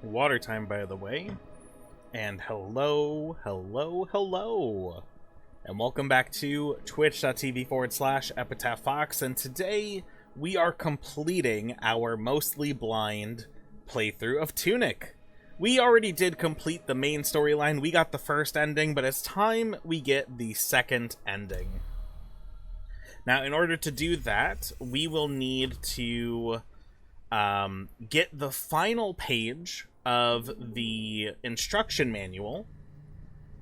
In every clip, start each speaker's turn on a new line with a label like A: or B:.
A: Water time, by the way. And hello, and welcome back to twitch.tv/Epitaph Fox, and today we are completing our mostly blind playthrough of Tunic. We already did complete the main storyline, we got the first ending, but it's time we get the second ending. Now, in order to do that, we will need to get the final page of the instruction manual,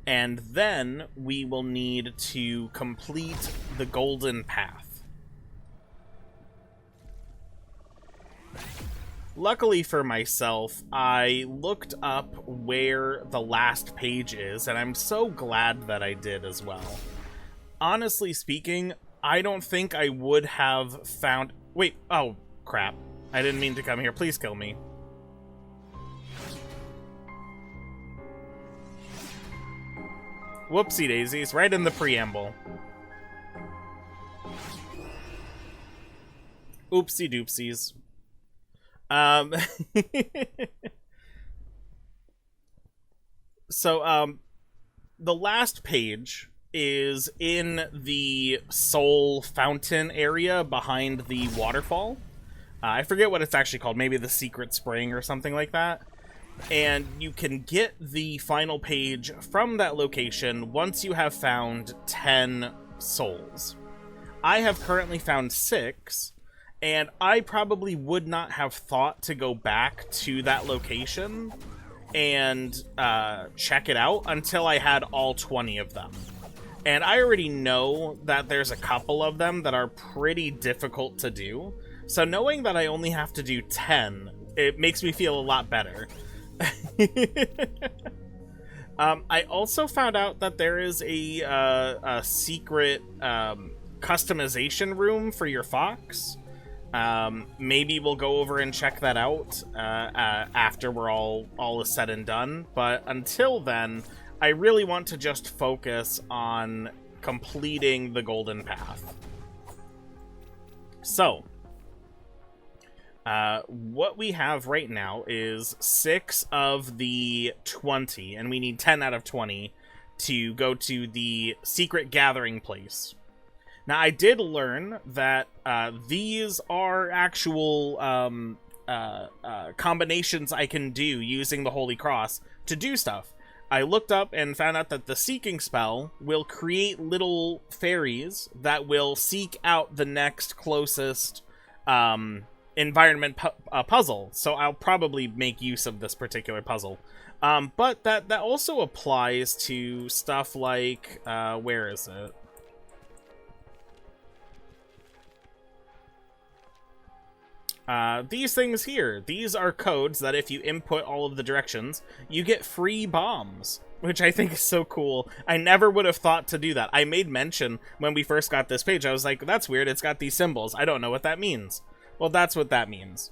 A: and then we will need to complete the golden path. Luckily for myself, I looked up where the last page is, and I'm so glad that I did as well. Honestly speaking, I don't think I would have found... Wait, oh, crap. I didn't mean to come here. Please kill me. Whoopsie daisies, right in the preamble. Oopsie doopsies. So, the last page is in the soul fountain area behind the waterfall. I forget what it's actually called, maybe the secret spring or something like that. And you can get the final page from that location once you have found 10 souls. I have currently found 6, and I probably would not have thought to go back to that location and check it out until I had all 20 of them. And I already know that there's a couple of them that are pretty difficult to do. So knowing that I only have to do 10, it makes me feel a lot better. I also found out that there is a secret customization room for your fox. Maybe we'll go over and check that out after we're all is said and done. But until then, I really want to just focus on completing the golden path. So, what we have right now is 6 of the 20, and we need 10 out of 20 to go to the secret gathering place. Now, I did learn that these are actual combinations I can do using the Holy Cross to do stuff. I looked up and found out that the Seeking spell will create little fairies that will seek out the next closest environment puzzle, so I'll probably make use of this particular puzzle. But that also applies to stuff like, where is it? These things here. These are codes that if you input all of the directions, you get free bombs, which I think is so cool. I never would have thought to do that. I made mention when we first got this page. I was like, that's weird. It's got these symbols. I don't know what that means. Well, that's what that means.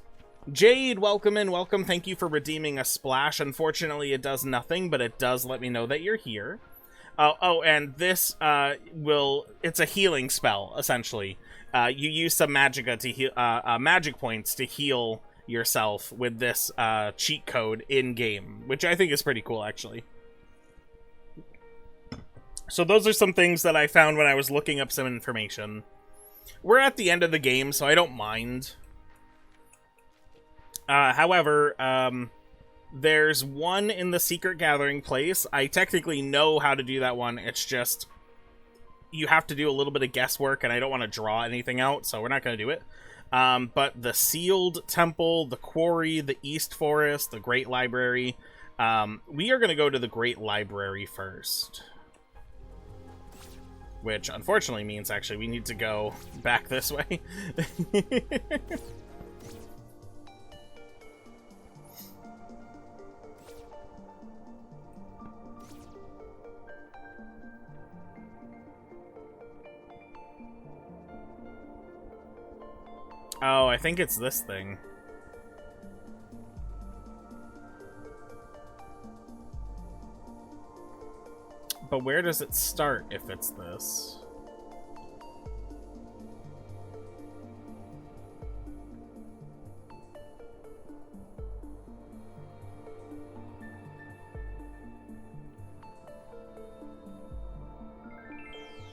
A: Jade, welcome in, welcome. Thank you for redeeming a splash. Unfortunately, it does nothing, but it does let me know that you're here. Oh, and this it's a healing spell, essentially. You use some magicka to heal, magic points to heal yourself with this cheat code in-game, which I think is pretty cool, actually. So those are some things that I found when I was looking up some information. We're at the end of the game, so I don't mind. However, there's one in the secret gathering place. I technically know how to do that one. It's just, you have to do a little bit of guesswork, and I don't want to draw anything out, so we're not going to do it. But the sealed temple, the quarry, the East Forest, the Great Library. We are going to go to the Great Library first. Which, unfortunately, means, actually, we need to go back this way. Oh, I think it's this thing. But where does it start if it's this?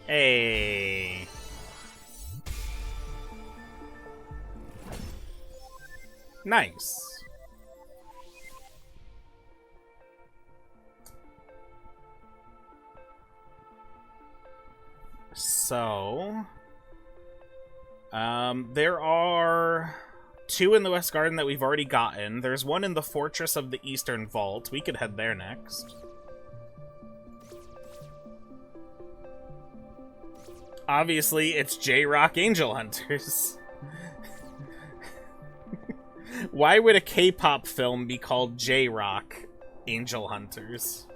A: Hey. Nice. So, there are 2 in the West Garden that we've already gotten. There's 1 in the Fortress of the Eastern Vault. We could head there next. Obviously, it's J-Rock Angel Hunters. Why would a K-pop film be called J-Rock Angel Hunters?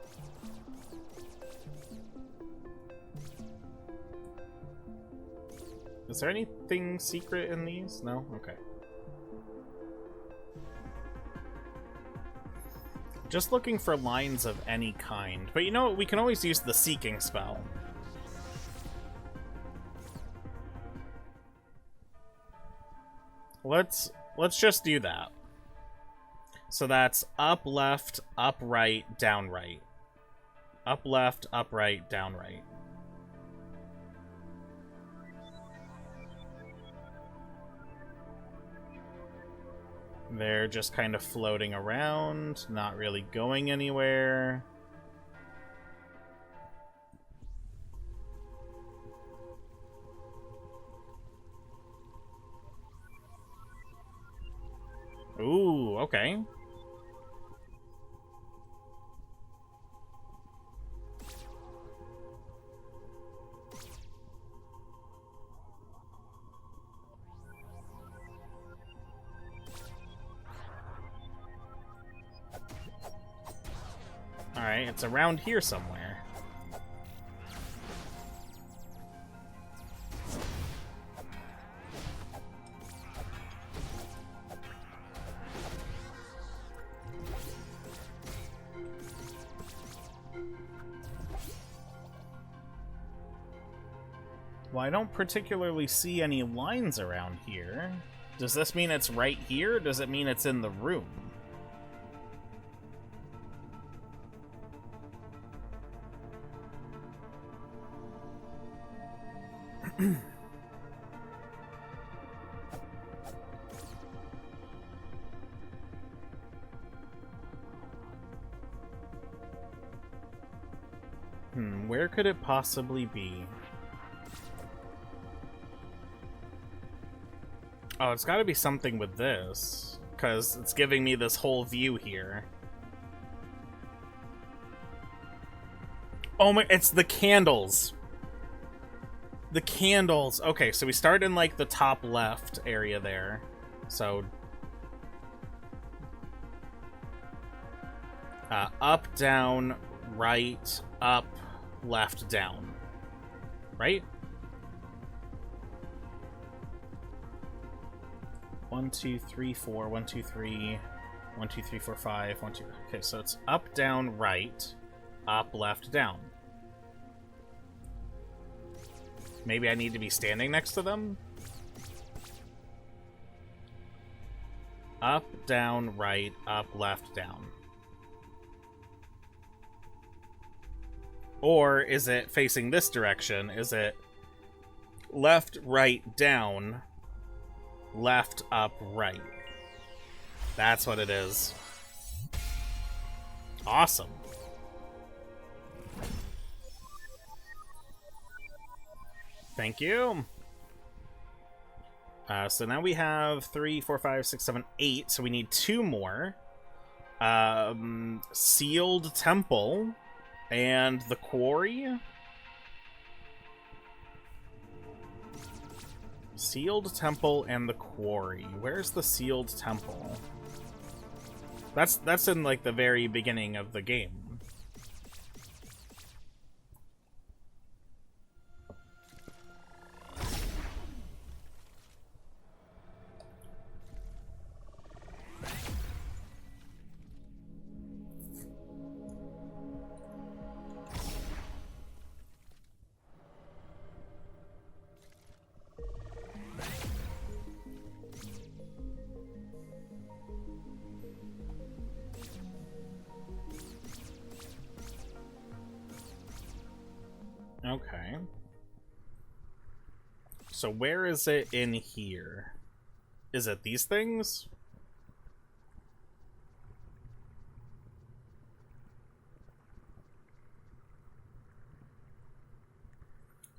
A: Is there anything secret in these? No? Okay. Just looking for lines of any kind. But you know what? We can always use the Seeking spell. Let's just do that. So that's up, left, up, right, down, right. Up, left, up, right, down, right. They're just kind of floating around, not really going anywhere. Ooh, okay. Alright, it's around here somewhere. Well, I don't particularly see any lines around here. Does this mean it's right here, or does it mean it's in the room? Where could it possibly be? Oh, it's gotta be something with this, because it's giving me this whole view here. Oh my, it's the candles! The candles! Okay, so we start in, like, the top left area there. So... up, down, right, up, left, down. Right? 1, 2, 3, 4, 1, 2, 3, 1, 2, 3, 4, 5, 1, 2. Okay, so it's up, down, right, up, left, down. Maybe I need to be standing next to them? Up, down, right, up, left, down. Or is it facing this direction? Is it left, right, down, left, up, right? That's what it is. Awesome. Thank you. So now we have 3, 4, 5, 6, 7, 8. So we need 2 more. Sealed Temple and the Quarry. Sealed Temple and the Quarry. Where's the Sealed Temple? That's in, like, the very beginning of the game. Okay. So where is it in here? Is it these things?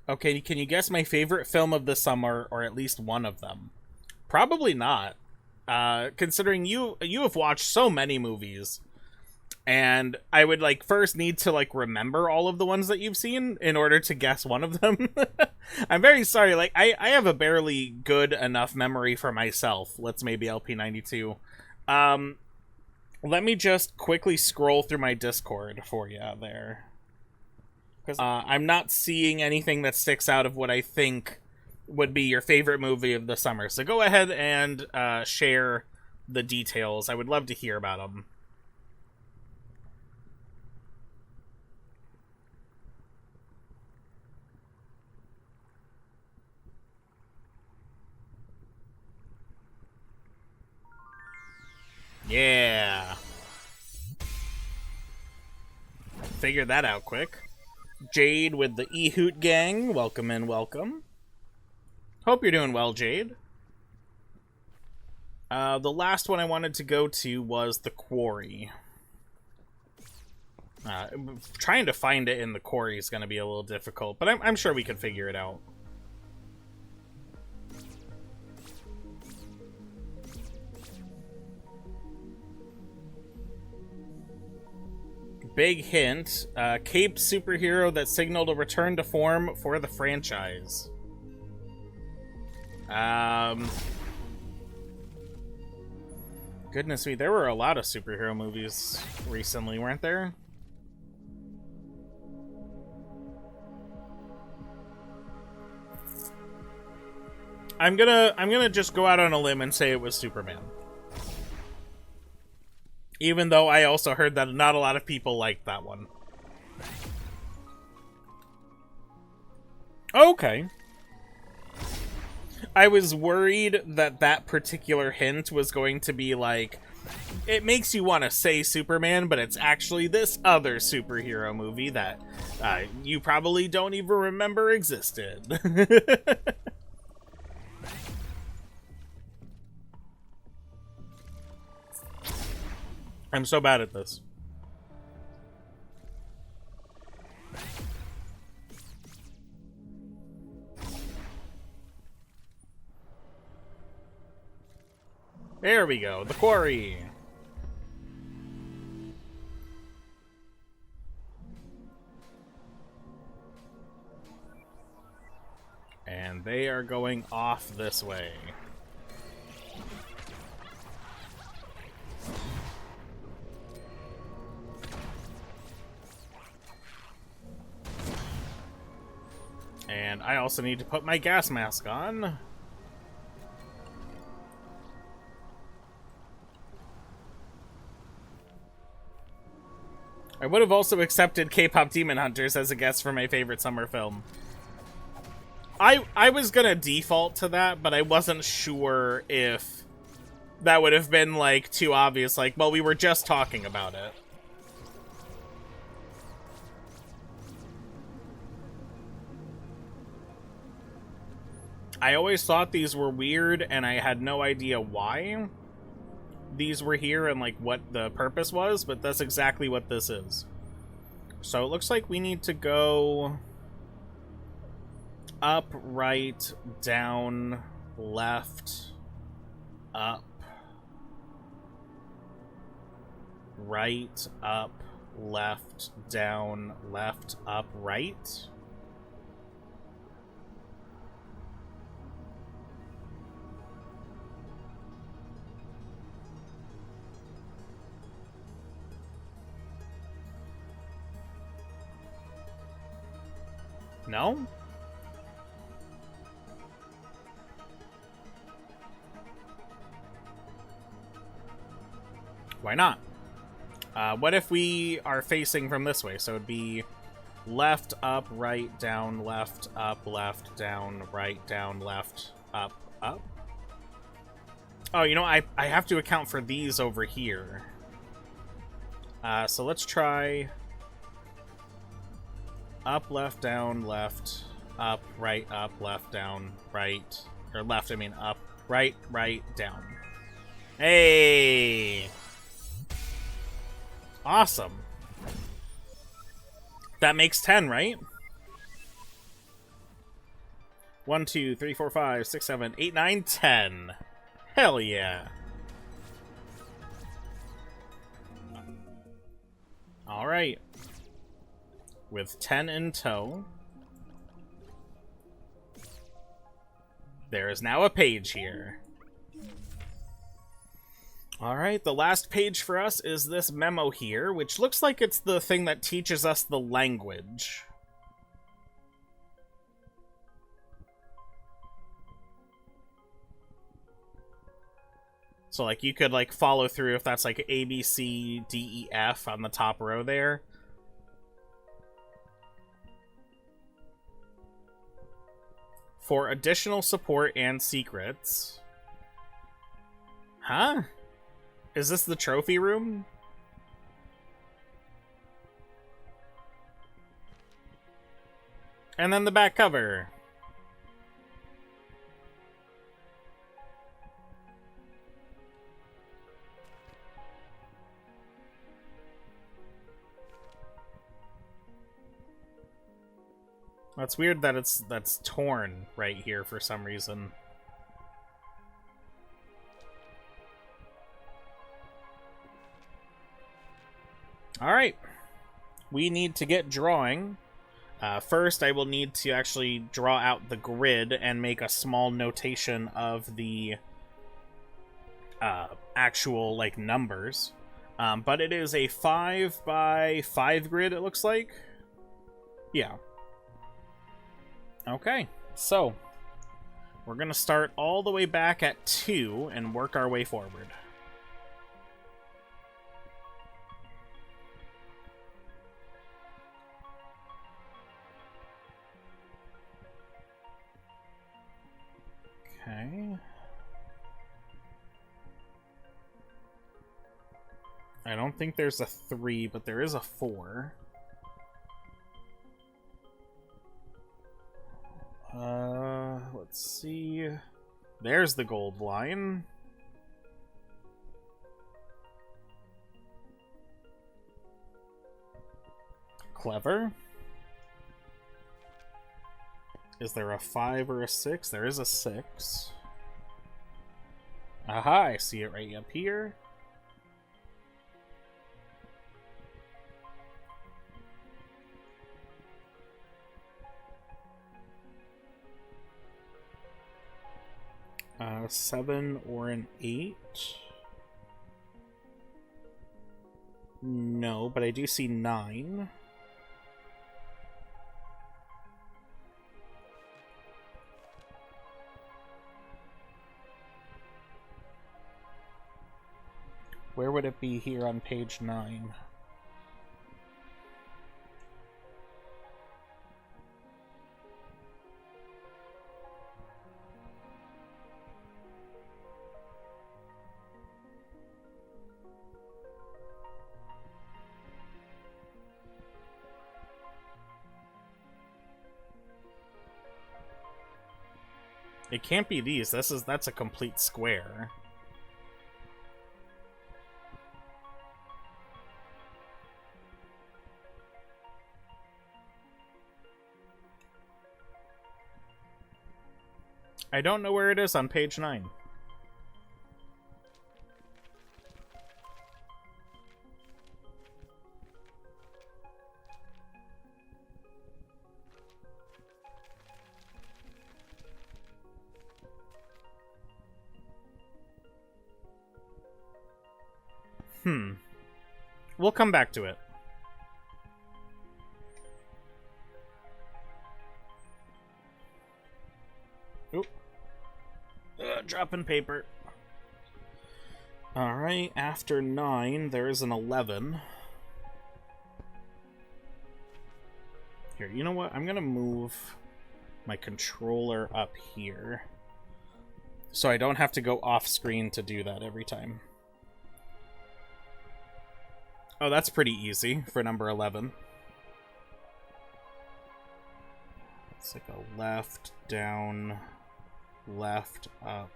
A: Okay, can you guess my favorite film of the summer, or at least one of them? Probably not. Considering you have watched so many movies, and I would like first need to like remember all of the ones that you've seen in order to guess one of them. I'm very sorry. Like I have a barely good enough memory for myself. Let's maybe LP92. Let me just quickly scroll through my Discord for you there. Because I'm not seeing anything that sticks out of what I think would be your favorite movie of the summer. So go ahead and share the details. I would love to hear about them. Yeah. Figured that out quick. Jade with the E-Hoot gang. Welcome in, welcome. Hope you're doing well, Jade. The last one I wanted to go to was the Quarry. Trying to find it in the Quarry is going to be a little difficult, but I'm sure we can figure it out. Big hint, Cape superhero that signaled a return to form for the franchise. Goodness me, there were a lot of superhero movies recently, weren't there? I'm gonna just go out on a limb and say it was Superman. Even though I also heard that not a lot of people liked that one. Okay. I was worried that that particular hint was going to be like, it makes you want to say Superman, but it's actually this other superhero movie that you probably don't even remember existed. I'm so bad at this. There we go, the Quarry. And they are going off this way. And I also need to put my gas mask on. I would have also accepted K-pop Demon Hunters as a guest for my favorite summer film. I was gonna default to that, but I wasn't sure if that would have been, like, too obvious. Like, well, we were just talking about it. I always thought these were weird, and I had no idea why these were here and, like, what the purpose was, but that's exactly what this is. So it looks like we need to go up, right, down, left, up, right, up, left, down, left, up, right. No? Why not? What if we are facing from this way? So it'd be left, up, right, down, left, up, left, down, right, down, left, up, up. Oh, you know, I have to account for these over here. So let's try up, left, down, left, Up, right, up, left, down, right. Or left, I mean up, right, down. Hey! Awesome. That makes 10, right? 1, 2, 3, 4, 5, 6, 7, 8, 9, 10. Hell yeah. Alright. With 10 in tow, there is now a page here. Alright, the last page for us is this memo here, which looks like it's the thing that teaches us the language. So, like, you could, like, follow through if that's, like, A, B, C, D, E, F on the top row there. For additional support and secrets. Huh? Is this the trophy room? And then the back cover. That's weird that that's torn right here for some reason. Alright. We need to get drawing. First, I will need to actually draw out the grid and make a small notation of the actual, like, numbers. But it is a 5x5 grid, it looks like. Yeah. Okay, so we're going to start all the way back at 2 and work our way forward. Okay. I don't think there's a 3, but there is a 4. Let's see. There's the gold line. Clever. Is there a 5 or a 6? There is a 6. Aha, I see it right up here. A 7 or an 8? No, but I do see 9. Where would it be here on page 9? It can't be these. That's a complete square. I don't know where it is on page 9. We'll come back to it. Oop. Dropping paper. Alright, after 9, there is an 11. Here, you know what? I'm gonna move my controller up here, so I don't have to go off screen to do that every time. Oh, that's pretty easy for number 11. It's like a left, down, left, up.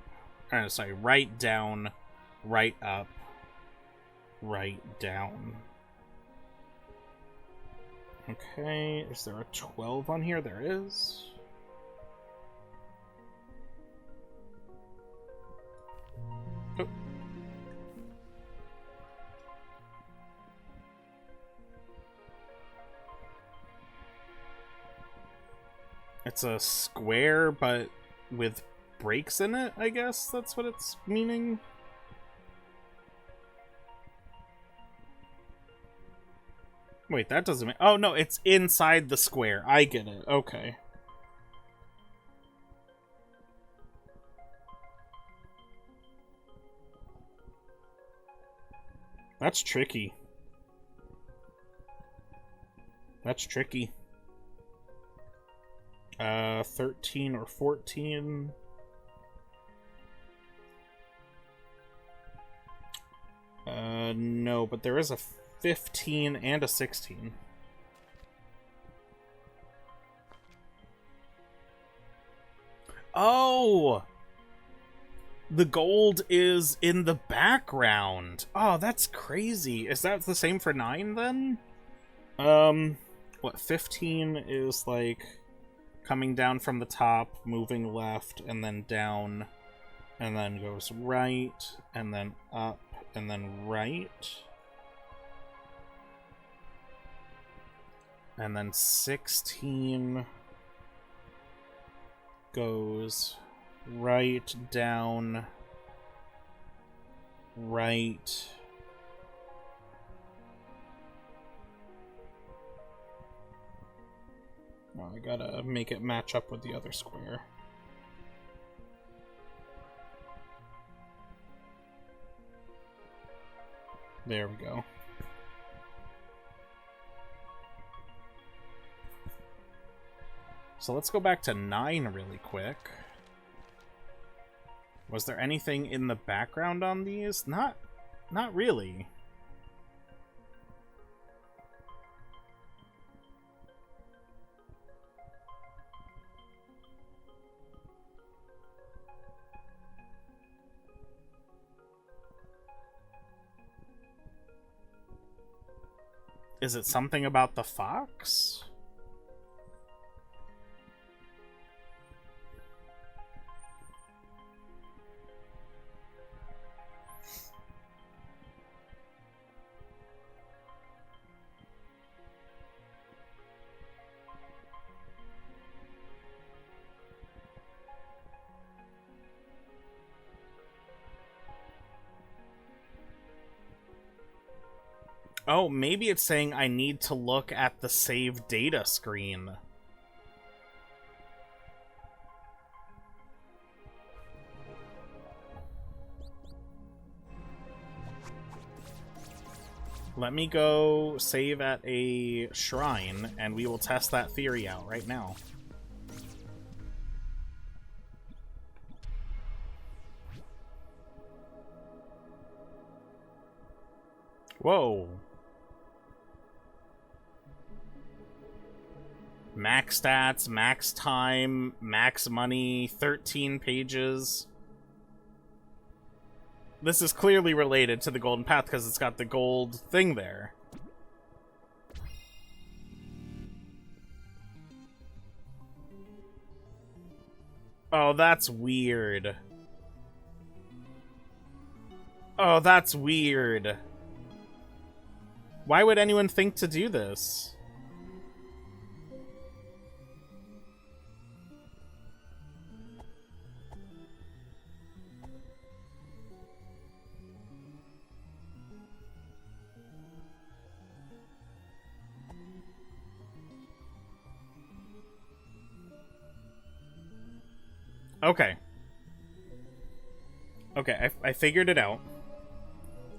A: Sorry, right, down, right, up, right, down. Okay, is there a 12 on here? There is. Oh. It's a square, but with breaks in it, I guess that's what it's meaning. Wait, that doesn't mean... Oh, no, it's inside the square. I get it. Okay. That's tricky. That's tricky. 13 or 14. No, but there is a 15 and a 16. Oh! The gold is in the background. Oh, that's crazy. Is that the same for 9 then? What, 15 is like coming down from the top, moving left, and then down, and then goes right, and then up, and then right. And then 16 goes right, down, right. Oh, I gotta make it match up with the other square. There we go. So let's go back to 9 really quick. Was there anything in the background on these? Not really. Is it something about the fox? Oh, maybe it's saying I need to look at the save data screen. Let me go save at a shrine, and we will test that theory out right now. Whoa. Max stats, max time, max money, 13 pages. This is clearly related to the Golden Path because it's got the gold thing there. Oh, that's weird. Oh, that's weird. Why would anyone think to do this? Okay. Okay, I figured it out.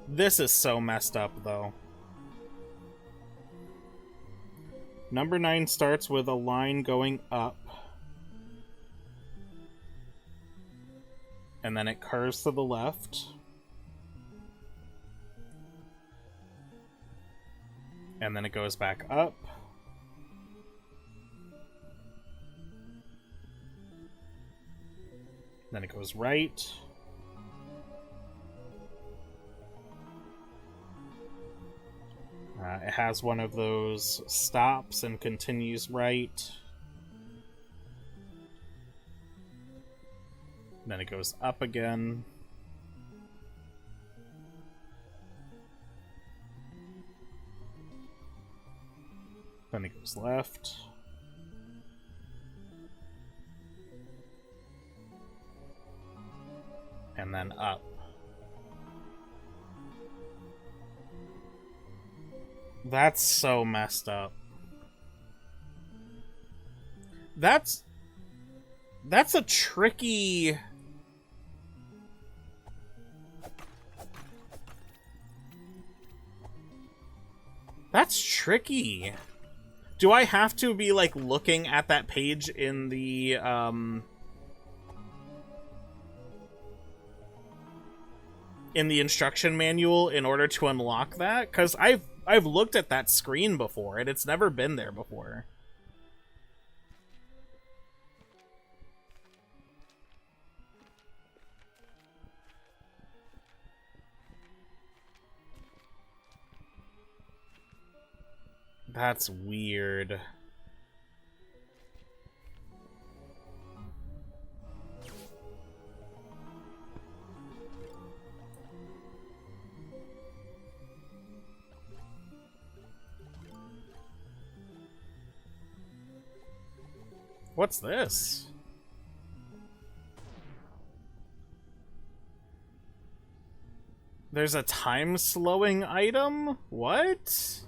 A: This is so messed up, though. Number 9 starts with a line going up. And then it curves to the left. And then it goes back up. Then it goes right. It has one of those stops and continues right. Then it goes up again. Then it goes left. And then up. That's so messed up. That's a tricky... That's tricky. Do I have to be, like, looking at that page in the, in the instruction manual in order to unlock that? Because I've looked at that screen before, and it's never been there before. That's weird. What's this? There's a time-slowing item? What?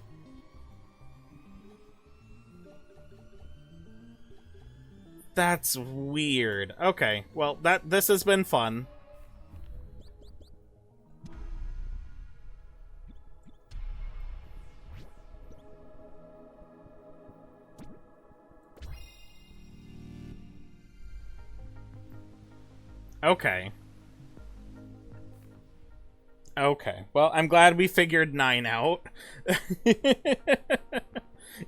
A: That's weird. Okay, well, this has been fun. Okay. Okay, well, I'm glad we figured 9 out.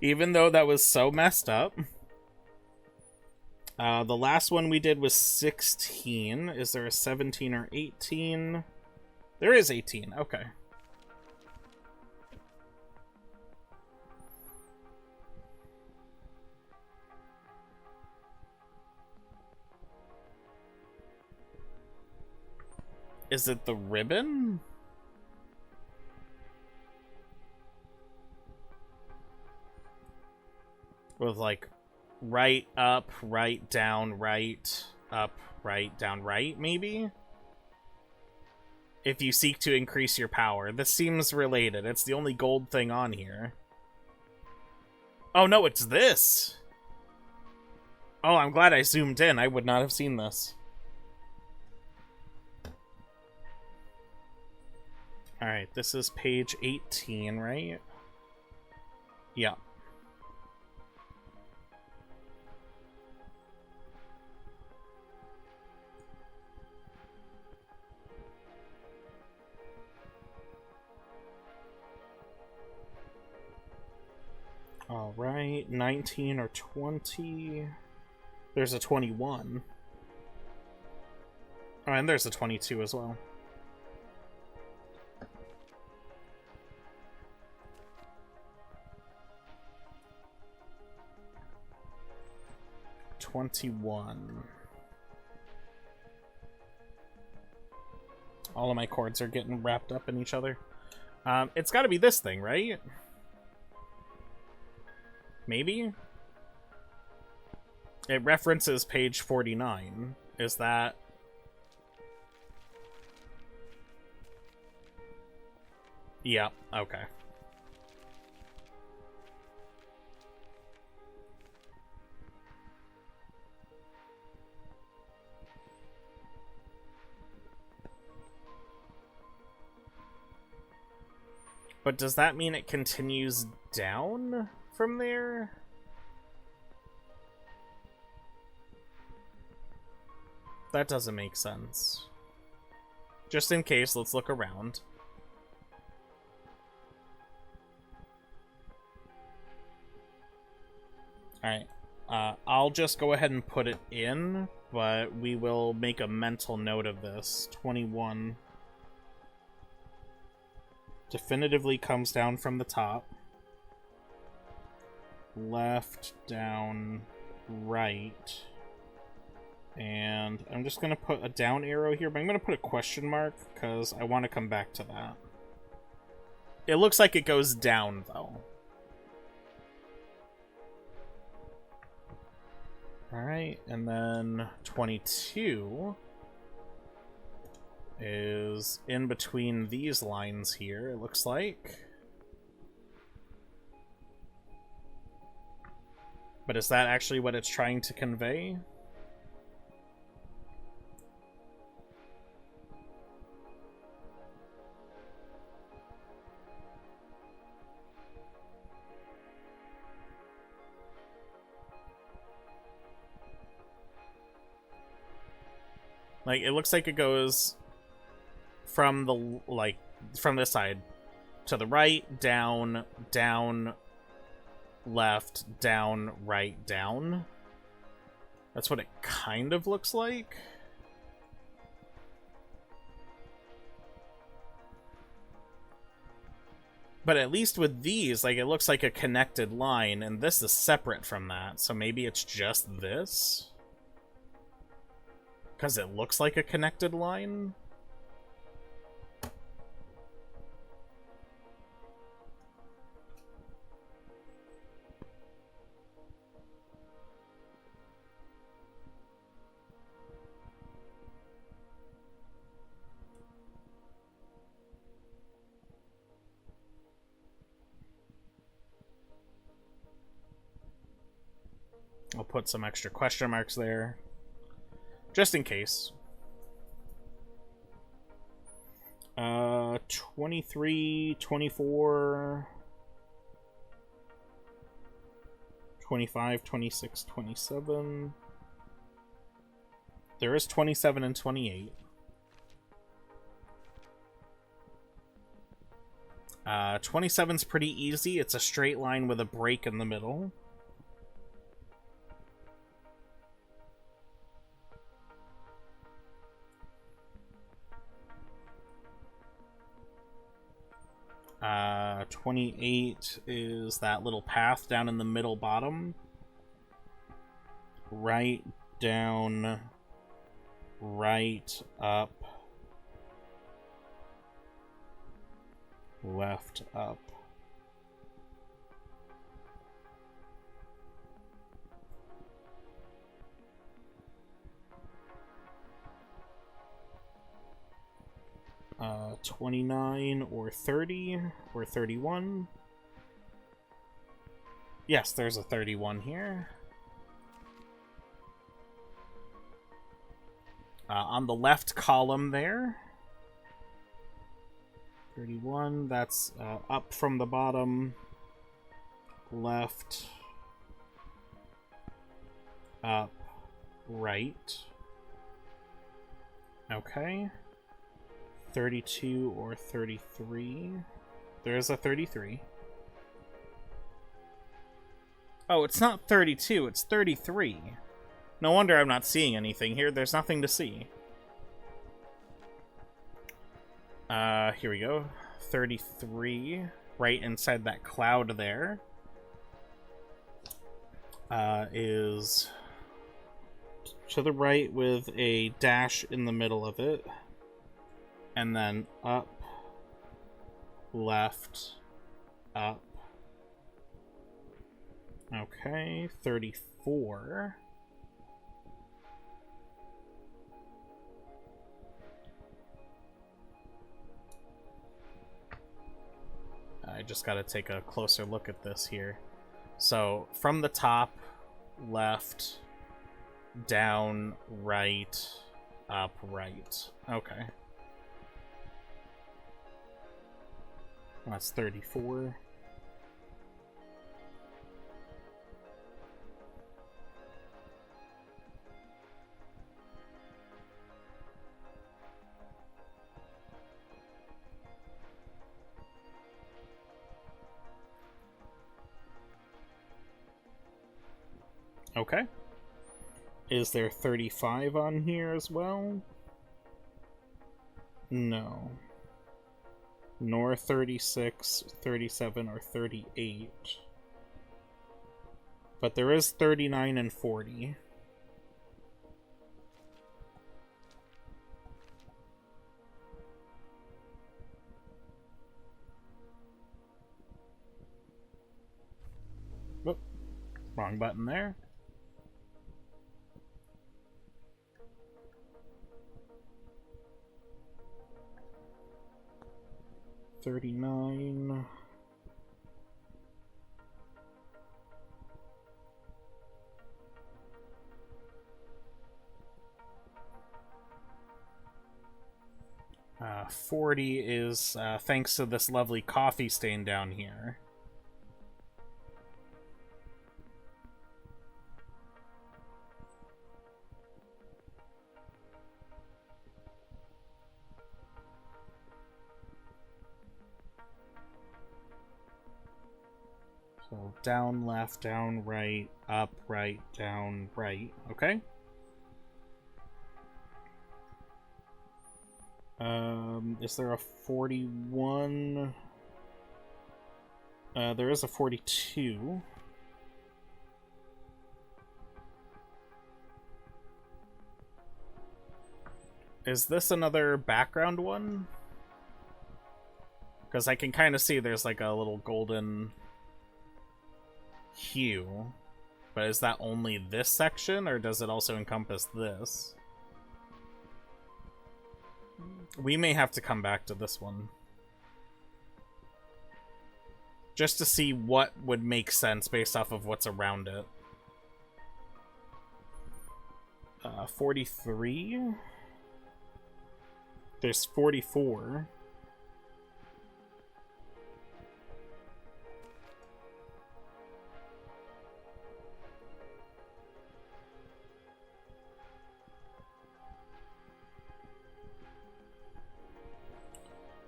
A: Even though that was so messed up. The last one we did was 16. Is there a 17 or 18? There is 18, okay. Is it the ribbon? With, like, right, up, right, down, right, up, right, down, right, maybe? If you seek to increase your power. This seems related. It's the only gold thing on here. Oh, no, it's this! Oh, I'm glad I zoomed in. I would not have seen this. Alright, this is page 18, right? Yeah. Alright, 19 or 20. There's a 21. Oh, and there's a 22 as well. 21. All of my chords are getting wrapped up in each other. It's got to be this thing, right? Maybe? It references page 49. Is that... Yeah, okay. But does that mean it continues down from there? That doesn't make sense. Just in case, let's look around. Alright. I'll just go ahead and put it in, but we will make a mental note of this. 21 definitively comes down from the top. Left, down, right. And I'm just going to put a down arrow here, but I'm going to put a question mark because I want to come back to that. It looks like it goes down, though. Alright, and then 22 is in between these lines here, it looks like. But is that actually what it's trying to convey? Like, it looks like it goes from the, like, from this side to the right, down, down, left, down, right, down. That's what it kind of looks like. But at least with these, like, it looks like a connected line, and this is separate from that, so maybe it's just this? Because it looks like a connected line? I'll put some extra question marks there, just in case. 23, 24, 25, 26, 27. There is 27 and 28. 27's pretty easy. It's a straight line with a break in the middle. Uh, 28 is that little path down in the middle bottom. Right, down, right, up, left, up. Uh, 29 or 30 or 31. Yes, there's a 31 here. On the left column there. 31, that's up from the bottom. Left. Up. Right. Okay. 32 or 33. There's a 33. Oh, it's not 32, it's 33. No wonder I'm not seeing anything here. There's nothing to see. Here we go. 33. Right inside that cloud there. Is to the right with a dash in the middle of it. And then up, left, up. Okay, 34. I just gotta take a closer look at this here. So, from the top, left, down, right, up, right. Okay. That's 34. Okay. Is there 35 on here as well? No. Nor 36, 37, or 38. But there is 39 and 40. Whoop. Wrong button there. $39. $40 is thanks to this lovely coffee stain down here. So down, left, down, right, up, right, down, right. Okay. Is there a 41? There is a 42. Is this another background one? Because I can kind of see there's like a little golden hue. But is that only this section, or does it also encompass this? We may have to come back to this one. Just to see what would make sense based off of what's around it. 43. There's 44.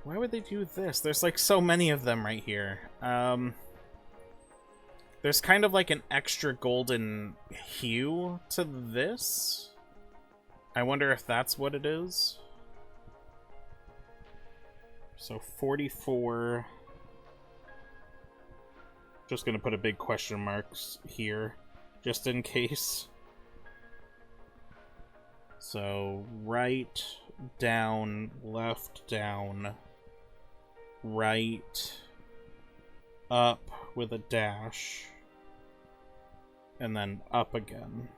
A: Why would they do this? There's like so many of them right here. There's kind of like an extra golden hue to this. I wonder if that's what it is. So 44. Just gonna put a big question marks here, just in case. So right, down, left, down, right, up with a dash, and then up again.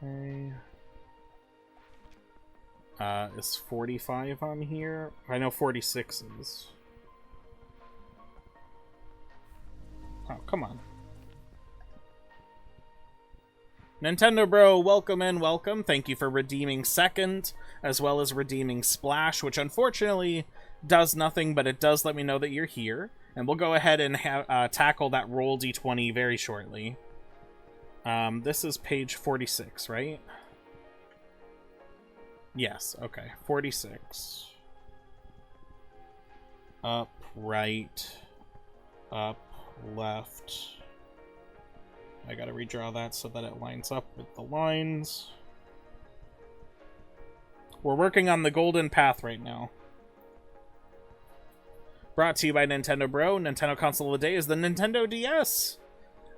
A: Okay. Is 45 on here? I know 46 is. Oh, come on. Nintendo Bro, welcome in, welcome. Thank you for redeeming second, as well as redeeming Splash, which unfortunately does nothing, but it does let me know that you're here. And we'll go ahead and tackle that roll d20 very shortly. This is page 46, right? Yes, okay. 46. Up, right, up, left. I gotta redraw that so that it lines up with the lines. We're working on the golden path right now. Brought to you by Nintendo Bro. Nintendo console of the day is the Nintendo DS.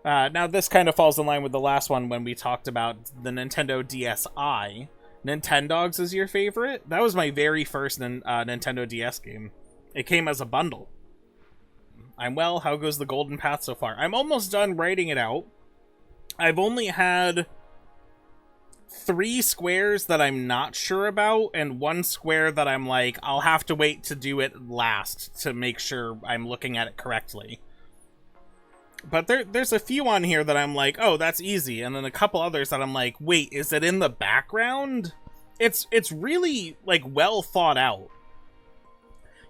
A: Now this kind of falls in line with the last one when we talked about the Nintendo DSi. Nintendogs is your favorite? That was my very first Nintendo DS game. It came as a bundle. I'm well. How goes the golden path so far? I'm almost done writing it out. I've only had 3 squares that I'm not sure about, and 1 square that I'm like, I'll have to wait to do it last to make sure I'm looking at it correctly. But there's a few on here that I'm like, oh, that's easy. And then a couple others that I'm like, wait, is it in the background? It's really, like, well thought out.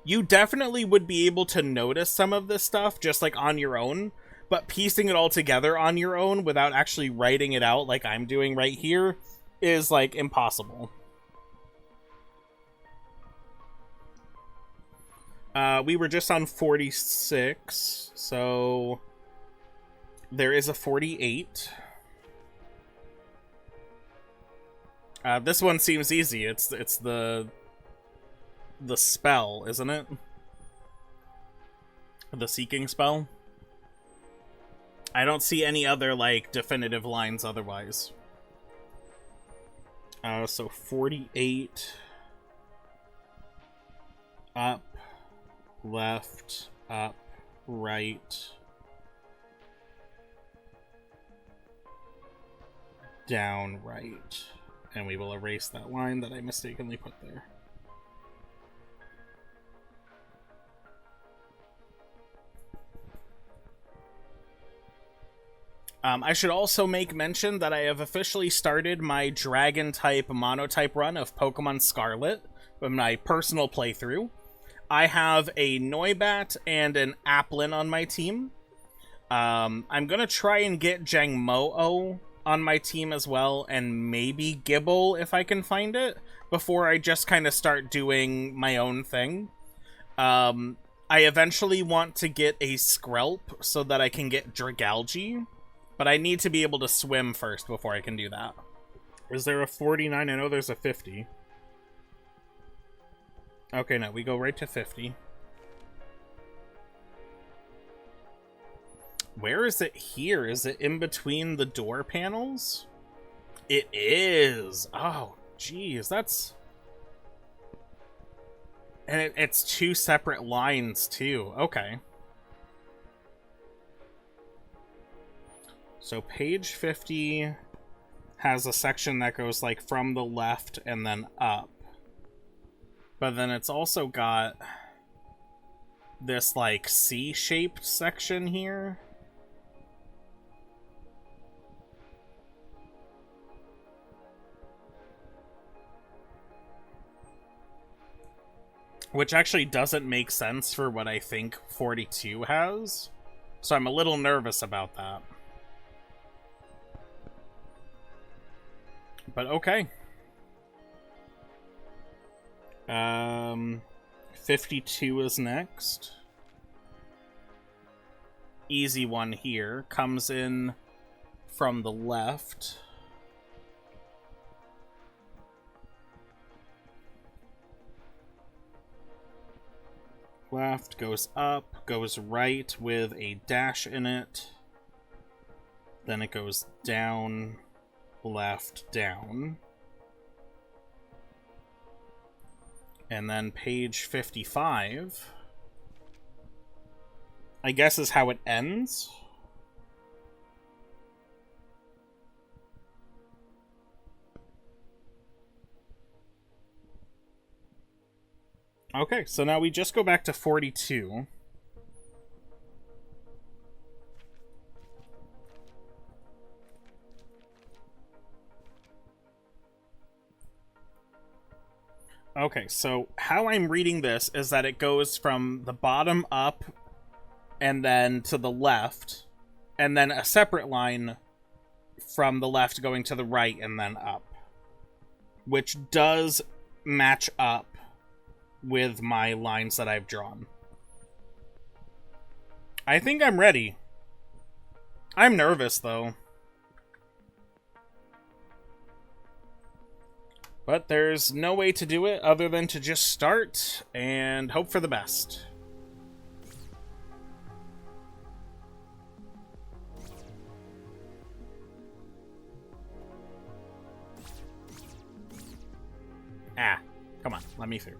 A: You definitely would be able to notice some of this stuff just, like, on your own. But piecing it all together on your own without actually writing it out like I'm doing right here is, like, impossible. We were just on 46, so There is a 48. This one seems easy. It's the spell, isn't it? The seeking spell. I don't see any other, like, definitive lines otherwise. So 48. Up, left, up, right, down, right. And we will erase that line that I mistakenly put there. I should also make mention that I have officially started my Dragon-type Monotype run of Pokemon Scarlet with my personal playthrough. I have a Noibat and an Applin on my team. I'm gonna try and get Jangmo-o on my team as well, and maybe Gibble if I can find it, before I just kind of start doing my own thing. I eventually want to get a Skrelp so that I can get Dragalge, but I need to be able to swim first before I can do that. Is there a 49? I know there's a 50. Okay, no, we go right to 50. Where is it here? Is it in between the door panels? It is! Oh, geez, that's... And it's two separate lines, too. Okay. So page 50 has a section that goes, like, from the left and then up. But then it's also got this, like, C-shaped section here. Which actually doesn't make sense for what I think 42 has. So I'm a little nervous about that. But okay. 52 is next. Easy one here. Comes in from the left. Left, goes up, goes right with a dash in it. Then it goes down, left, down. And then page 55, I guess, is how it ends. Okay, so now we just go back to 42. Okay, so how I'm reading this is that it goes from the bottom up and then to the left, and then a separate line from the left going to the right and then up, which does match up with my lines that I've drawn. I think I'm ready. I'm nervous, though. But there's no way to do it other than to just start and hope for the best. Ah, come on, let me through.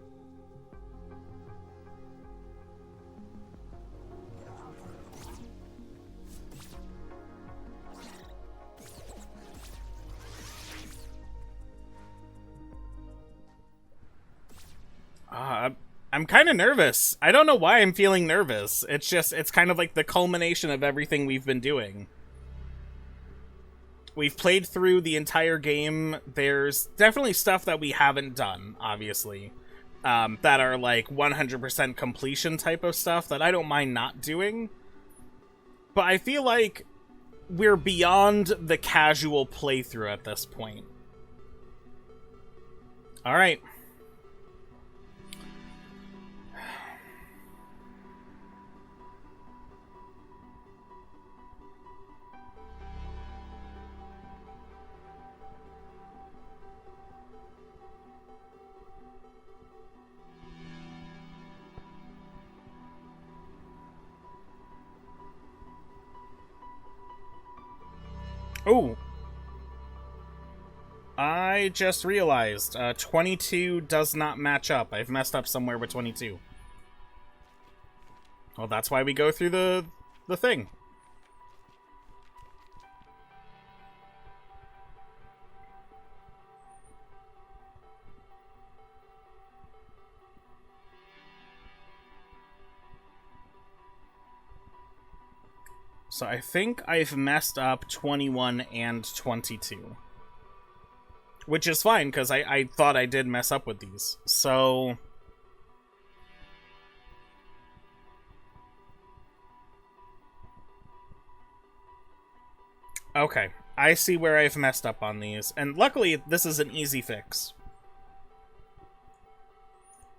A: I'm kind of nervous. I don't know why I'm feeling nervous. It's just, it's kind of like the culmination of everything we've been doing. We've played through the entire game. There's definitely stuff that we haven't done, obviously, that are like 100% completion type of stuff that I don't mind not doing. But I feel like we're beyond the casual playthrough at this point. All right. Oh, I just realized 22 does not match up. I've messed up somewhere with 22. Well, that's why we go through the thing. So I think I've messed up 21 and 22. Which is fine, because I thought I did mess up with these. So... okay, I see where I've messed up on these. And luckily, this is an easy fix.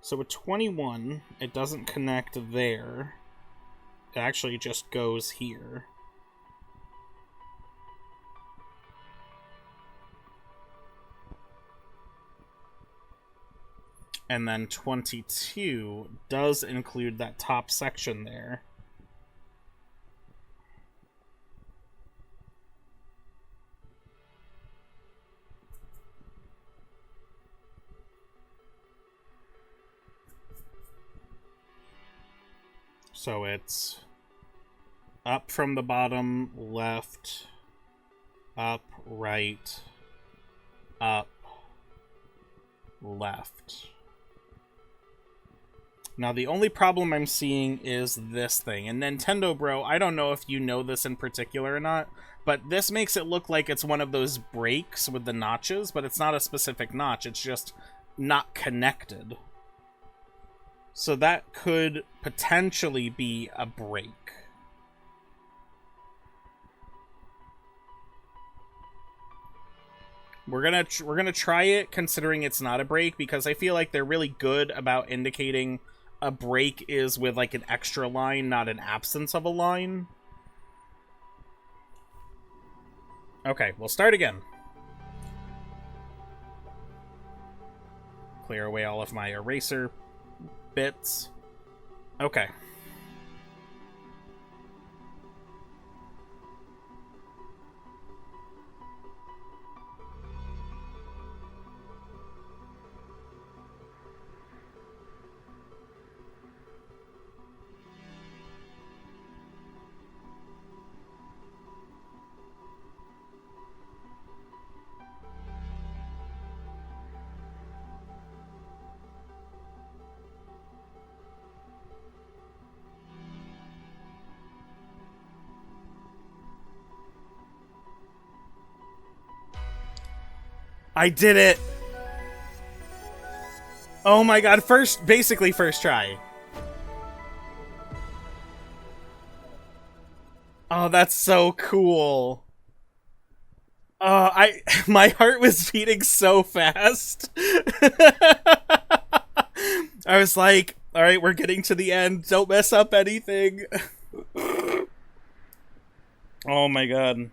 A: So with 21, it doesn't connect there. It actually just goes here. And then 22 does include that top section there. So it's up from the bottom, left, up, right, up, left. Now the only problem I'm seeing is this thing. And Nintendo Bro, I don't know if you know this in particular or not, but this makes it look like it's one of those breaks with the notches, but it's not a specific notch, it's just not connected. So that could potentially be a break. We're gonna try it considering it's not a break, because I feel like they're really good about indicating a break is with like an extra line, not an absence of a line. Okay, we'll start again. Clear away all of my eraser bits. Okay. I did it! Oh my god, basically first try. Oh, that's so cool. My heart was beating so fast. I was like, alright, we're getting to the end. Don't mess up anything. Oh my god.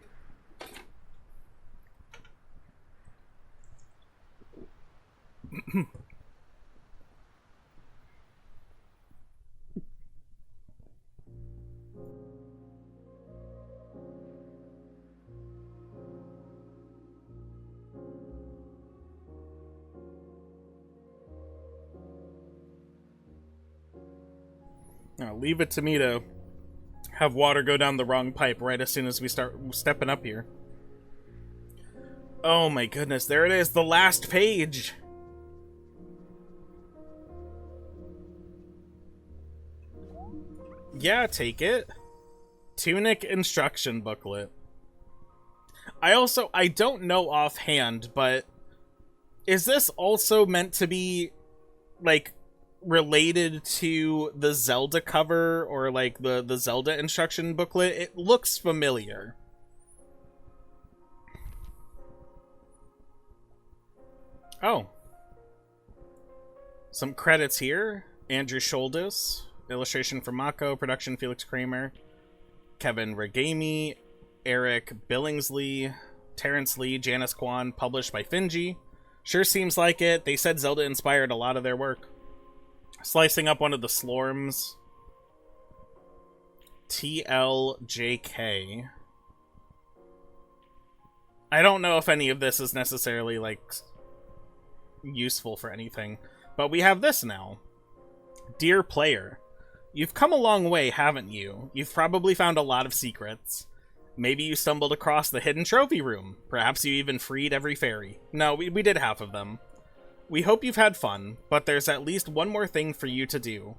A: Now, leave it to me to have water go down the wrong pipe right as soon as we start stepping up here. Oh my goodness, there it is, the last page! Yeah, take it. Tunic instruction booklet. I don't know offhand, but is this also meant to be, like, related to the Zelda cover or, like, the Zelda instruction booklet? It looks familiar. Oh. Some credits here. Andrew Sholdis. Illustration from Mako. Production Felix Kramer. Kevin Regami. Eric Billingsley. Terrence Lee. Janice Kwan. Published by Finji. Sure seems like it. They said Zelda inspired a lot of their work. Slicing up one of the Slorms. TLJK. I don't know if any of this is necessarily, like, useful for anything. But we have this now. Dear player, you've come a long way, haven't you? You've probably found a lot of secrets. Maybe you stumbled across the hidden trophy room. Perhaps you even freed every fairy. No, we did half of them. We hope you've had fun, but there's at least one more thing for you to do.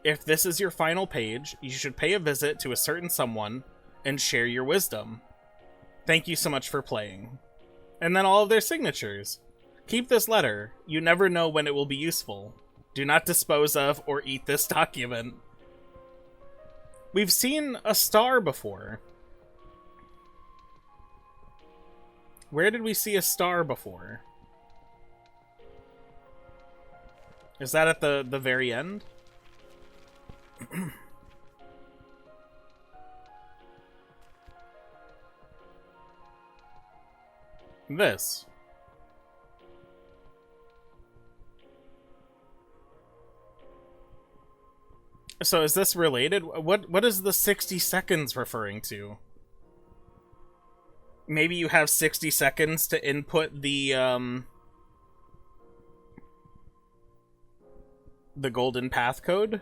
A: If this is your final page, you should pay a visit to a certain someone and share your wisdom. Thank you so much for playing. And then all of their signatures. Keep this letter. You never know when it will be useful. Do not dispose of or eat this document. We've seen a star before. Where did we see a star before? Is that at the very end? This. So is this related? What is the 60 seconds referring to? Maybe you have 60 seconds to input the golden path code?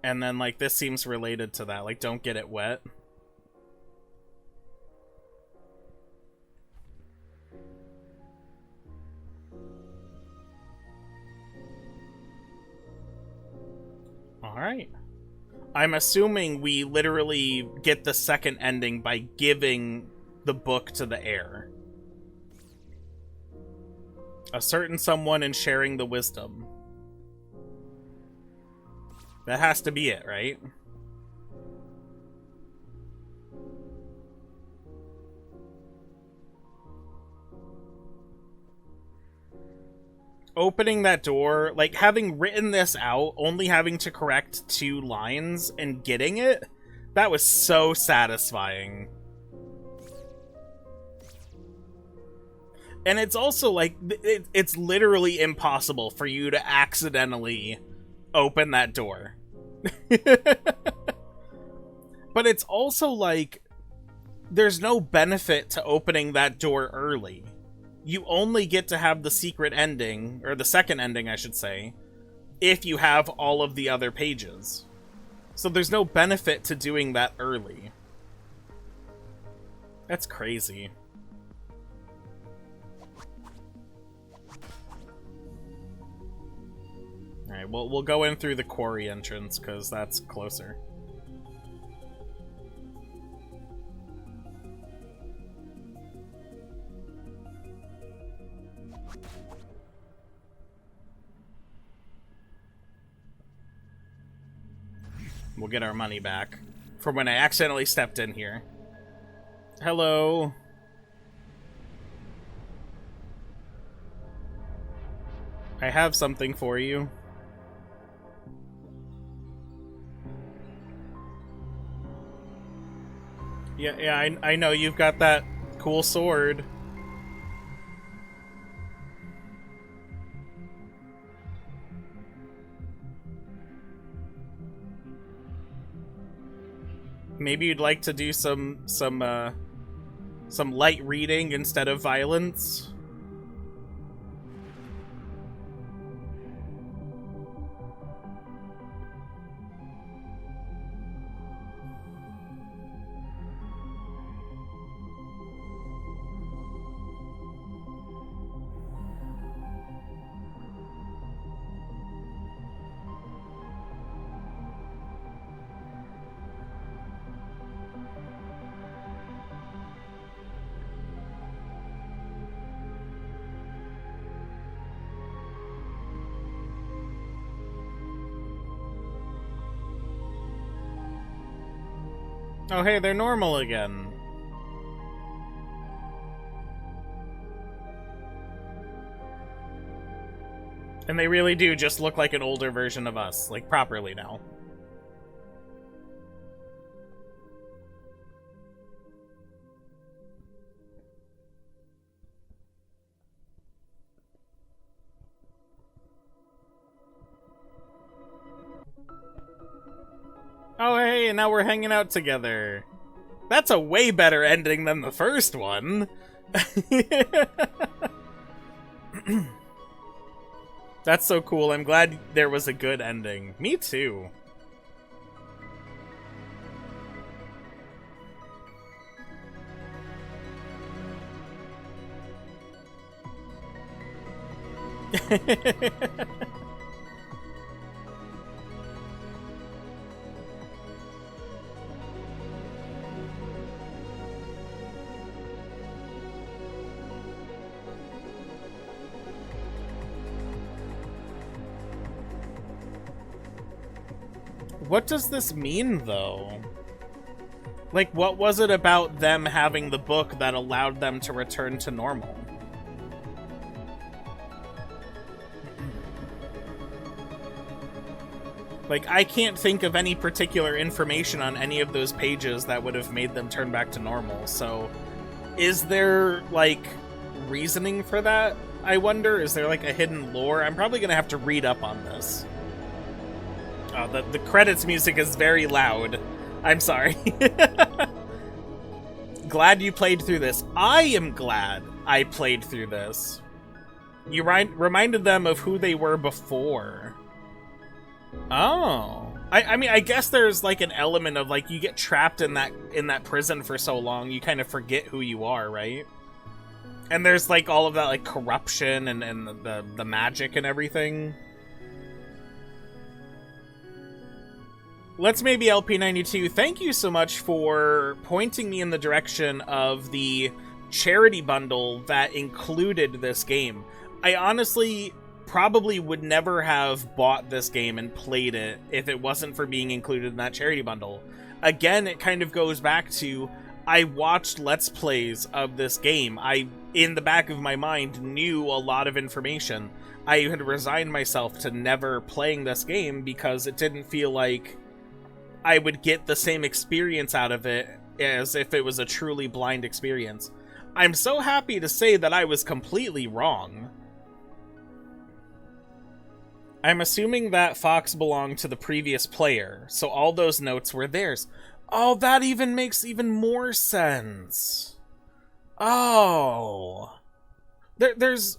A: And then, like, this seems related to that. Like, don't get it wet. Alright. I'm assuming we literally get the second ending by giving the book to the heir. A certain someone and sharing the wisdom. That has to be it, right? Opening that door, like, having written this out, only having to correct 2 lines and getting it, that was so satisfying. And it's also, like, it's literally impossible for you to accidentally open that door. But it's also, like, there's no benefit to opening that door early. You only get to have the secret ending, or the second ending, I should say, if you have all of the other pages. So there's no benefit to doing that early. That's crazy. Alright, well, we'll go in through the quarry entrance, because that's closer. We'll get our money back from when I accidentally stepped in here. Hello. I have something for you. Yeah, I know you've got that cool sword. Maybe you'd like to do some light reading instead of violence. Oh, hey, they're normal again. And they really do just look like an older version of us, like, properly now. Oh, hey, and now we're hanging out together. That's a way better ending than the first one. That's so cool. I'm glad there was a good ending. Me too. What does this mean, though? Like, what was it about them having the book that allowed them to return to normal? Like, I can't think of any particular information on any of those pages that would have made them turn back to normal, so... Is there, like, reasoning for that, I wonder? Is there, like, a hidden lore? I'm probably gonna have to read up on this. Oh, the credits music is very loud. I'm sorry. Glad you played through this. I am glad I played through this. You reminded them of who they were before. Oh. I mean, I guess there's, like, an element of, like, you get trapped in that prison for so long, you kind of forget who you are, right? And there's, like, all of that, like, corruption and the magic and everything. Let's Maybe LP92, thank you so much for pointing me in the direction of the charity bundle that included this game. I honestly probably would never have bought this game and played it if it wasn't for being included in that charity bundle. Again, it kind of goes back to, I watched Let's Plays of this game. I, in the back of my mind, knew a lot of information. I had resigned myself to never playing this game because it didn't feel like I would get the same experience out of it as if it was a truly blind experience. I'm so happy to say that I was completely wrong. I'm assuming that Fox belonged to the previous player, so all those notes were theirs. Oh, that even makes even more sense. Oh. There's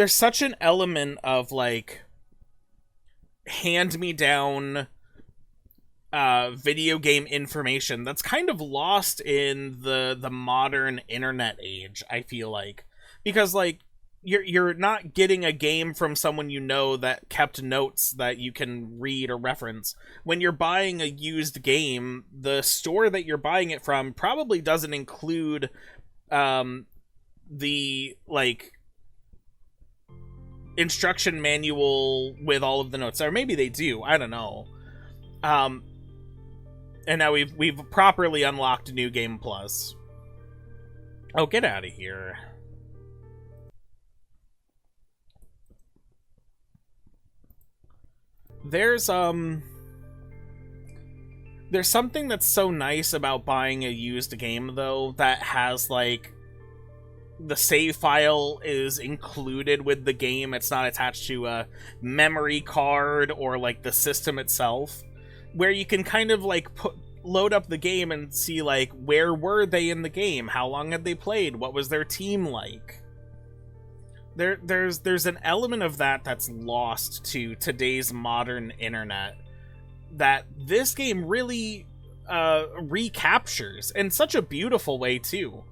A: such an element of, like, hand-me-down video game information that's kind of lost in the modern internet age, I feel like. Because, like, you're not getting a game from someone you know that kept notes that you can read or reference. When you're buying a used game, the store that you're buying it from probably doesn't include the, like, instruction manual with all of the notes. Or maybe they do, I don't know. And now we've properly unlocked New Game Plus. Oh, get out of here. There's something that's so nice about buying a used game, though, that has, like, the save file is included with the game. It's not attached to a memory card or, like, the system itself, where you can kind of, like, load up the game and see, like, where were they in the game? How long had they played? What was their team like? There's an element of that that's lost to today's modern internet that this game really recaptures in such a beautiful way too.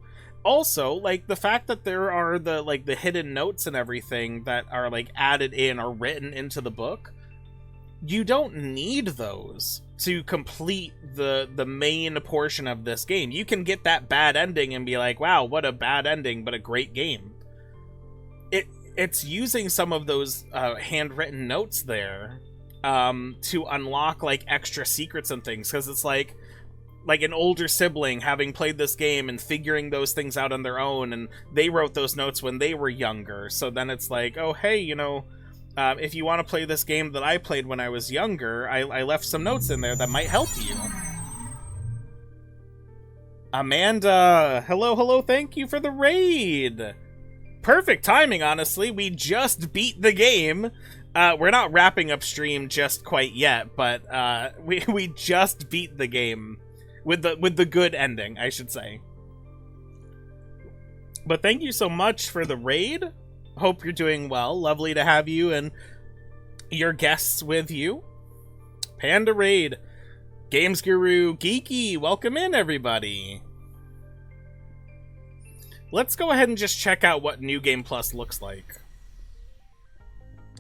A: Also, like, the fact that there are the hidden notes and everything that are, like, added in or written into the book, you don't need those to complete the main portion of this game. You can get that bad ending and be like, wow, what a bad ending, but a great game. It's using some of those handwritten notes there to unlock, like, extra secrets and things, because it's like an older sibling having played this game and figuring those things out on their own, and they wrote those notes when they were younger. So then it's like, oh, hey, you know, if you want to play this game that I played when I was younger, I left some notes in there that might help you. Amanda, hello, thank you for the raid. Perfect timing, honestly. We just beat the game. We're not wrapping up stream just quite yet, but we just beat the game. with the good ending, I should say. But thank you so much for the raid. Hope you're doing well. Lovely to have you and your guests with you. Panda Raid, Games Guru, Geeky, welcome in, everybody. Let's go ahead and just check out what New Game Plus looks like.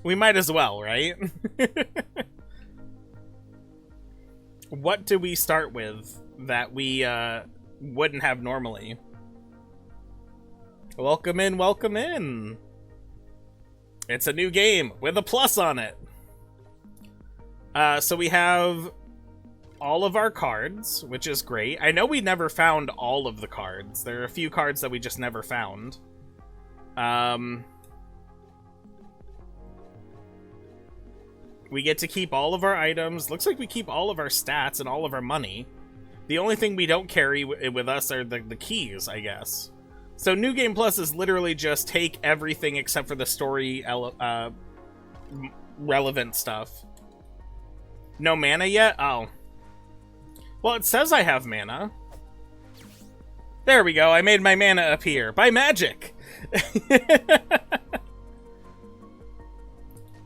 A: We might as well, right? What do we start with that we wouldn't have normally? Welcome in, welcome in. It's a new game with a plus on it. So we have all of our cards, which is great. I know we never found all of the cards. There are a few cards that we just never found. We get to keep all of our items. Looks like we keep all of our stats and all of our money. The only thing we don't carry with us are the keys, I guess. So New Game Plus is literally just take everything except for the story relevant stuff. No mana yet? Oh. Well, it says I have mana. There we go. I made my mana appear. By magic!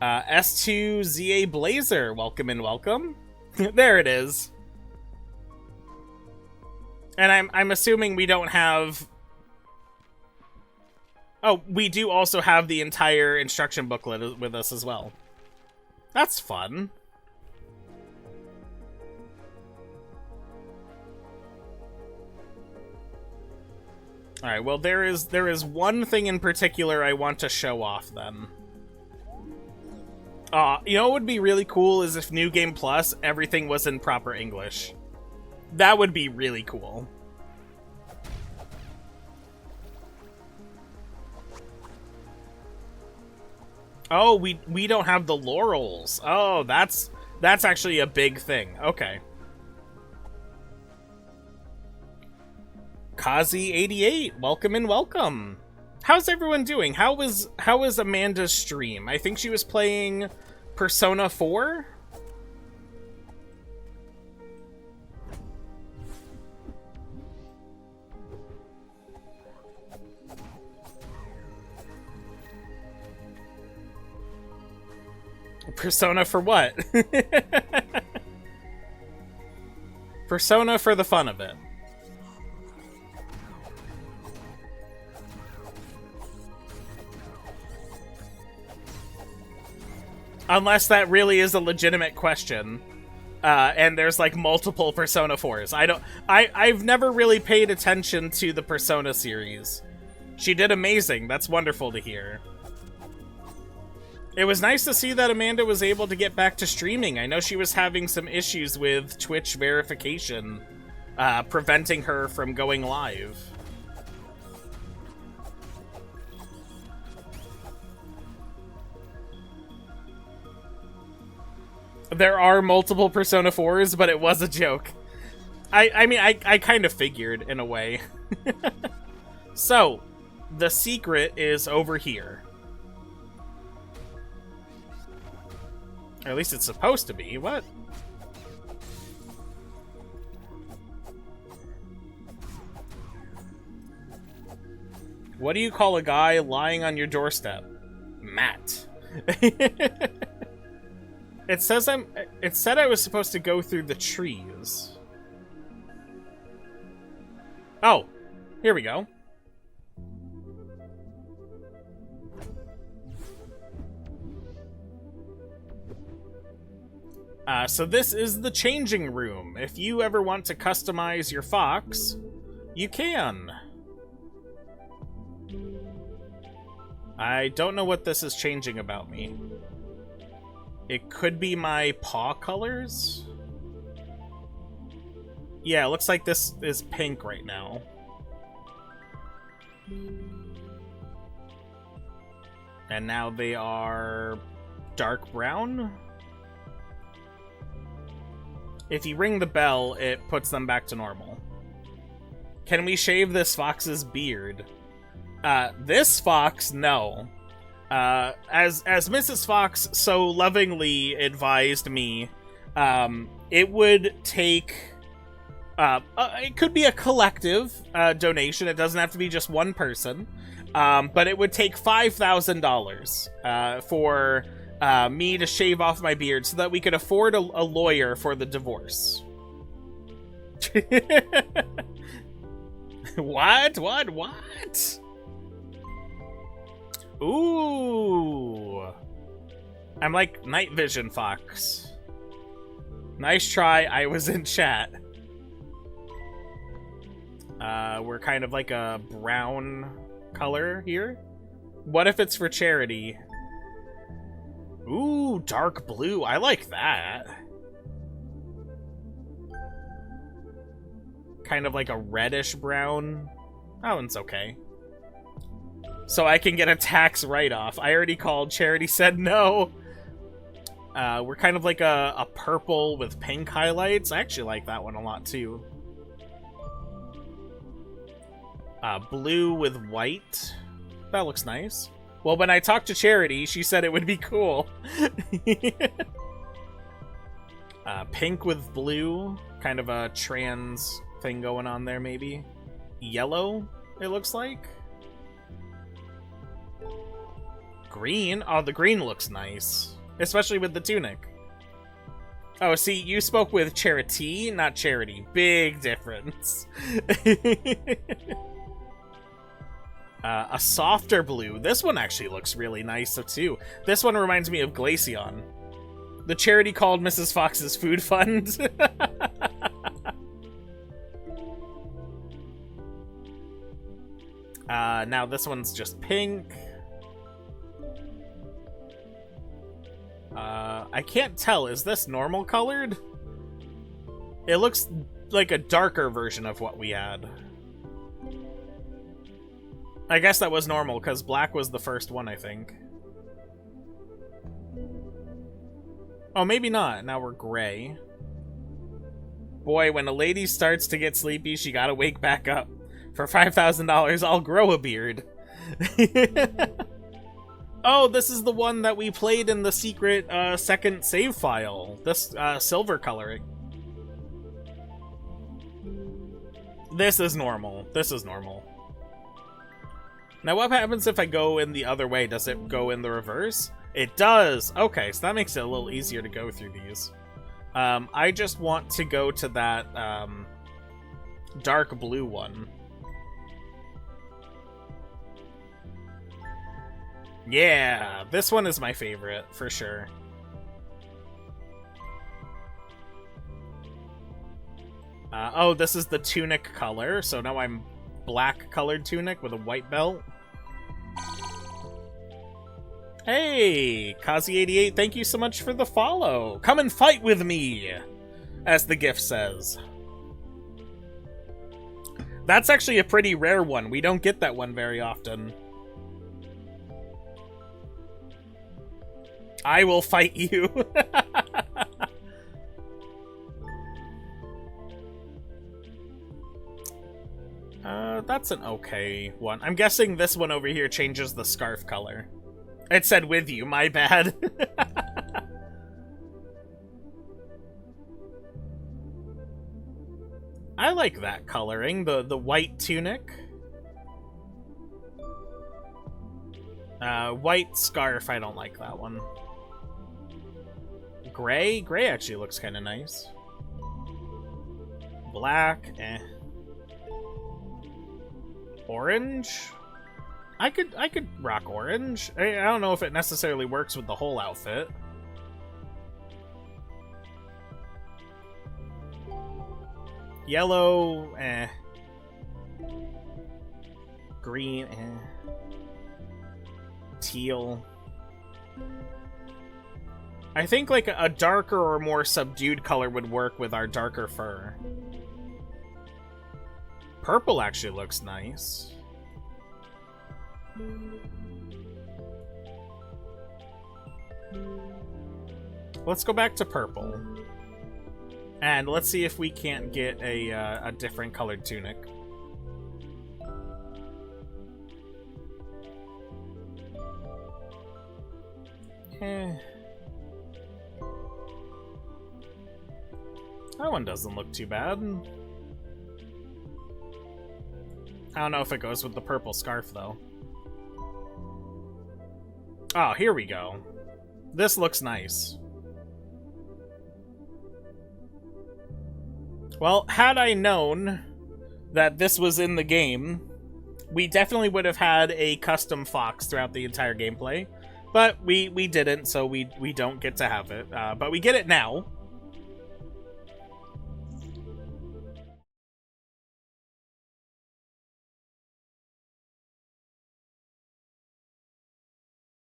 A: S2ZA Blazer. Welcome and welcome. There it is. And I'm assuming we don't have... Oh, we do also have the entire instruction booklet with us as well. That's fun. Alright, well there is one thing in particular I want to show off then. You know what would be really cool is if New Game Plus, everything was in proper English. That would be really cool. Oh, we don't have the laurels. Oh, that's actually a big thing. Okay. Kazi88, welcome and welcome. How's everyone doing? How was Amanda's stream? I think she was playing Persona 4? Persona for what? Persona for the fun of it. Unless that really is a legitimate question. And there's like multiple Persona 4s. I've never really paid attention to the Persona series. She did amazing. That's wonderful to hear. It was nice to see that Amanda was able to get back to streaming. I know she was having some issues with Twitch verification, preventing her from going live. There are multiple Persona 4s, but it was a joke. I mean, I kind of figured, in a way. So, the secret is over here. Or at least it's supposed to be. What? What do you call a guy lying on your doorstep? Matt. It said I was supposed to go through the trees. Oh, here we go. So this is the changing room. If you ever want to customize your fox, you can. I don't know what this is changing about me. It could be my paw colors? Yeah, it looks like this is pink right now. And now they are dark brown? If you ring the bell, it puts them back to normal. Can we shave this fox's beard? This fox, no. As Mrs. Fox so lovingly advised me, it would take It could be a collective donation. It doesn't have to be just one person. But it would take $5,000 for me to shave off my beard so that we could afford a lawyer for the divorce. What? Ooh. I'm like night vision fox. Nice try, I was in chat. We're kind of like a brown color here. What if it's for charity? Ooh, dark blue. I like that. Kind of like a reddish brown. That one's okay. So I can get a tax write-off. I already called. Charity said no. We're kind of like a purple with pink highlights. I actually like that one a lot too. Blue with white. That looks nice. Well, when I talked to Charity, she said it would be cool. Pink with blue. Kind of a trans thing going on there, maybe. Yellow, it looks like. Green? Oh, the green looks nice. Especially with the tunic. Oh, see, you spoke with Charity, not Charity. Big difference. A softer blue. This one actually looks really nice, too. This one reminds me of Glaceon. The Charity called Mrs. Fox's food fund. Now this one's just pink. I can't tell. Is this normal colored? It looks like a darker version of what we had. I guess that was normal, because black was the first one, I think. Oh, maybe not. Now we're gray. Boy, when a lady starts to get sleepy, she gotta wake back up. For $5,000, I'll grow a beard. Oh, this is the one that we played in the secret second save file. This silver coloring. This is normal. This is normal. Now what happens if I go in the other way? Does it go in the reverse? It does! Okay, so that makes it a little easier to go through these. I just want to go to that dark blue one. Yeah, this one is my favorite, for sure. Oh, this is the tunic color, so now I'm black-colored tunic with a white belt. Hey, Kazi88, thank you so much for the follow. Come and fight with me, as the gift says. That's actually a pretty rare one. We don't get that one very often. I will fight you. That's an okay one. I'm guessing this one over here changes the scarf color. It said with you, my bad. I like that coloring, the white tunic. White scarf, I don't like that one. Gray? Gray actually looks kind of nice. Black, eh. Orange? I could rock orange. I don't know if it necessarily works with the whole outfit. Yellow, eh. Green, eh. Teal. I think like a darker or more subdued color would work with our darker fur. Purple actually looks nice. Let's go back to purple. And let's see if we can't get a different colored tunic. Eh. That one doesn't look too bad. I don't know if it goes with the purple scarf, though. Oh, here we go. This looks nice. Well, had I known that this was in the game, we definitely would have had a custom fox throughout the entire gameplay. But we didn't, so we don't get to have it. But we get it now.